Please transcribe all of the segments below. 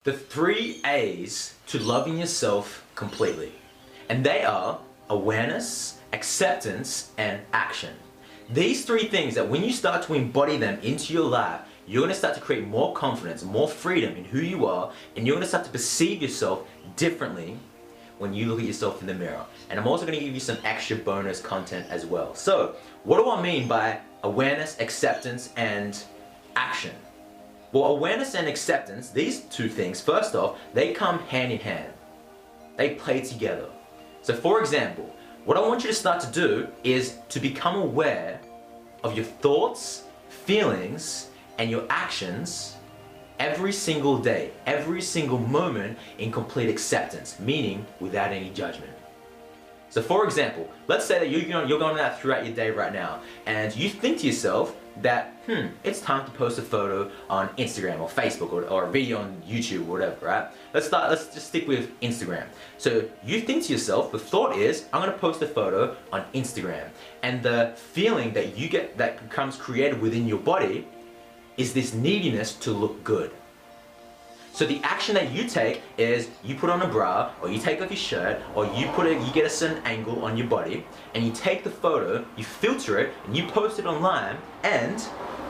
The 3 A's to loving yourself completely. And they are awareness, acceptance, and action. These 3 things that when you start to embody them into your life, you're going to start to create more confidence, more freedom in who you are, and you're going to start to perceive yourself differently when you look at yourself in the mirror. And I'm also going to give you some extra bonus content as well. So, what do I mean by awareness, acceptance, and action? Well, awareness and acceptance, these 2 things, first off, they come hand in hand. They play together. So for example, what I want you to start to do is to become aware of your thoughts, feelings, and your actions every single day, every single moment in complete acceptance, meaning without any judgment. So for example, let's say that you're going out throughout your day right now and you think to yourself that, it's time to post a photo on Instagram or Facebook or a video on YouTube or whatever, right? Let's just stick with Instagram. So you think to yourself, the thought is, I'm going to post a photo on Instagram. And the feeling that you get that becomes created within your body is this neediness to look good. So the action that you take is you put on a bra, or you take off your shirt, or you get a certain angle on your body, and you take the photo, you filter it, and you post it online, and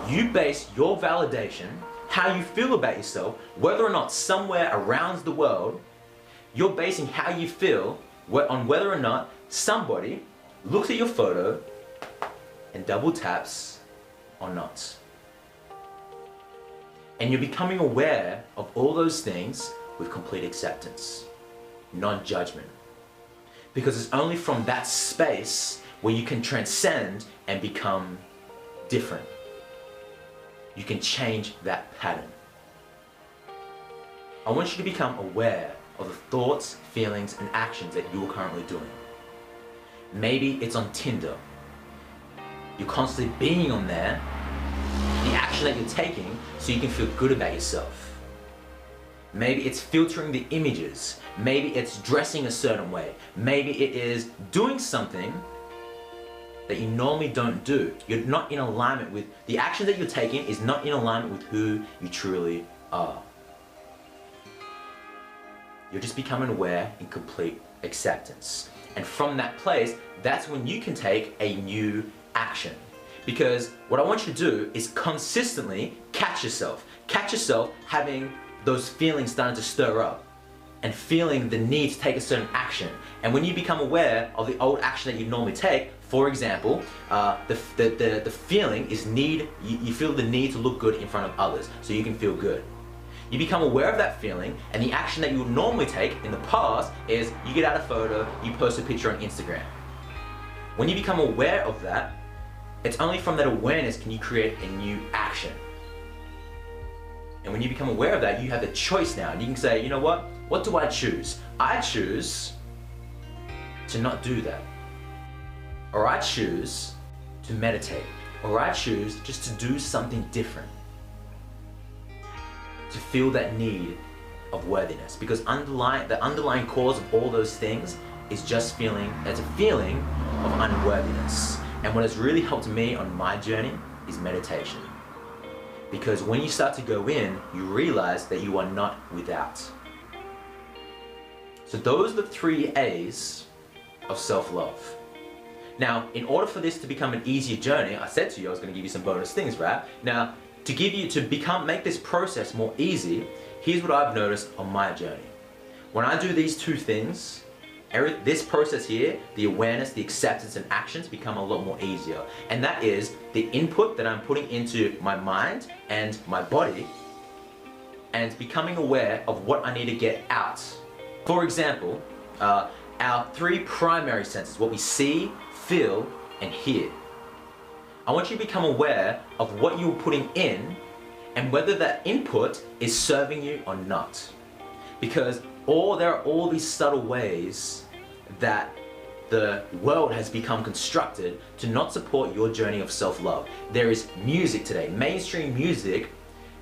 you base your validation, how you feel about yourself, whether or not somewhere around the world, you're basing how you feel on whether or not somebody looks at your photo and double taps or not. And you're becoming aware of all those things with complete acceptance, non-judgment. Because it's only from that space where you can transcend and become different. You can change that pattern. I want you to become aware of the thoughts, feelings, and actions that you're currently doing. Maybe it's on Tinder. You're constantly being on there, the action that you're taking so you can feel good about yourself. Maybe it's filtering the images. Maybe it's dressing a certain way. Maybe it is doing something that you normally don't do. You're not in alignment with, the action that you're taking is not in alignment with who you truly are. You're just becoming aware in complete acceptance. And from that place, that's when you can take a new action. Because what I want you to do is consistently catch yourself. Catch yourself having those feelings starting to stir up and feeling the need to take a certain action. And when you become aware of the old action that you normally take, for example, the feeling is you feel the need to look good in front of others so you can feel good. You become aware of that feeling, and the action that you would normally take in the past is you get out a photo, you post a picture on Instagram. When you become aware of that, it's only from that awareness can you create a new action. And when you become aware of that, you have the choice now. And you can say, you know what do I choose? I choose to not do that. Or I choose to meditate. Or I choose just to do something different. To feel that need of worthiness. Because the underlying cause of all those things is just a feeling of unworthiness. And what has really helped me on my journey is meditation. Because when you start to go in, you realize that you are not without. So those are the 3 A's of self-love. Now, in order for this to become an easier journey, I said to you I was going to give you some bonus things, right? Now, make this process more easy, here's what I've noticed on my journey. When I do these 2 things, this process here, the awareness, the acceptance, and actions become a lot more easier. And that is the input that I'm putting into my mind and my body and becoming aware of what I need to get out. For example, our 3 primary senses, what we see, feel, and hear. I want you to become aware of what you're putting in and whether that input is serving you or not. Because there are all these subtle ways that the world has become constructed to not support your journey of self-love. There is music today, mainstream music,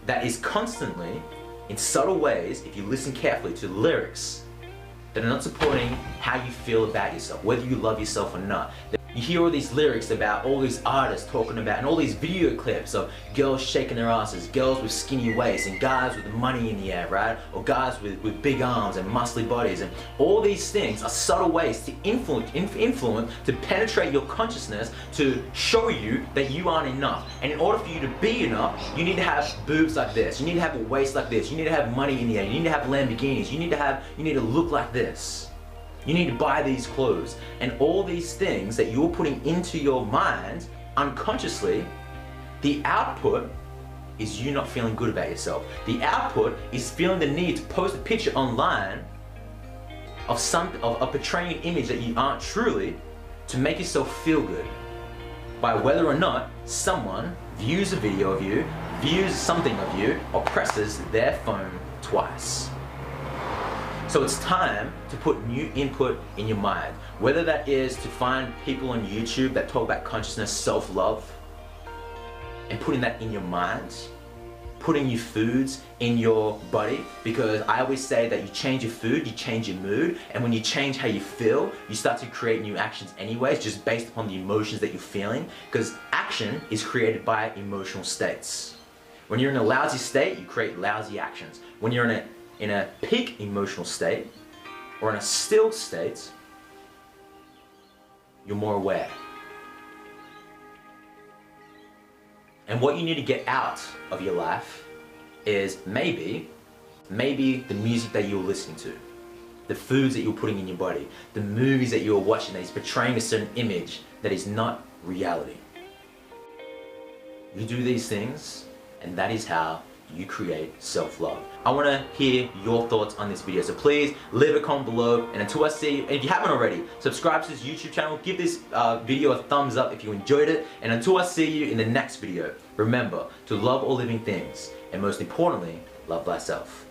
that is constantly, in subtle ways, if you listen carefully to lyrics, that are not supporting how you feel about yourself, whether you love yourself or not. you hear all these lyrics about all these artists talking about, and all these video clips of girls shaking their asses, girls with skinny waists, and guys with money in the air, right? Or guys with big arms and muscly bodies, and all these things are subtle ways to influence, to penetrate your consciousness, to show you that you aren't enough. And in order for you to be enough, you need to have boobs like this, you need to have a waist like this, you need to have money in the air, you need to have Lamborghinis, you need to look like this. You need to buy these clothes. And all these things that you're putting into your mind unconsciously, the output is you not feeling good about yourself. The output is feeling the need to post a picture online of portraying an image that you aren't truly, to make yourself feel good by whether or not someone views a video of you, views something of you, or presses their phone twice. So it's time to put new input in your mind, whether that is to find people on YouTube that talk about consciousness, self-love, and putting that in your mind, putting new foods in your body, because I always say that you change your food, you change your mood, and when you change how you feel, you start to create new actions anyways, just based upon the emotions that you're feeling, because action is created by emotional states. When you're in a lousy state, you create lousy actions. When you're in a peak emotional state, or in a still state, you're more aware. And what you need to get out of your life is maybe the music that you're listening to, the foods that you're putting in your body, the movies that you're watching that is portraying a certain image that is not reality. You do these things, and that is how you create self-love. I want to hear your thoughts on this video, so please leave a comment below, and until I see you, and if you haven't already, subscribe to this YouTube channel, give this video a thumbs up if you enjoyed it, and until I see you in the next video, remember to love all living things, and most importantly, love thyself.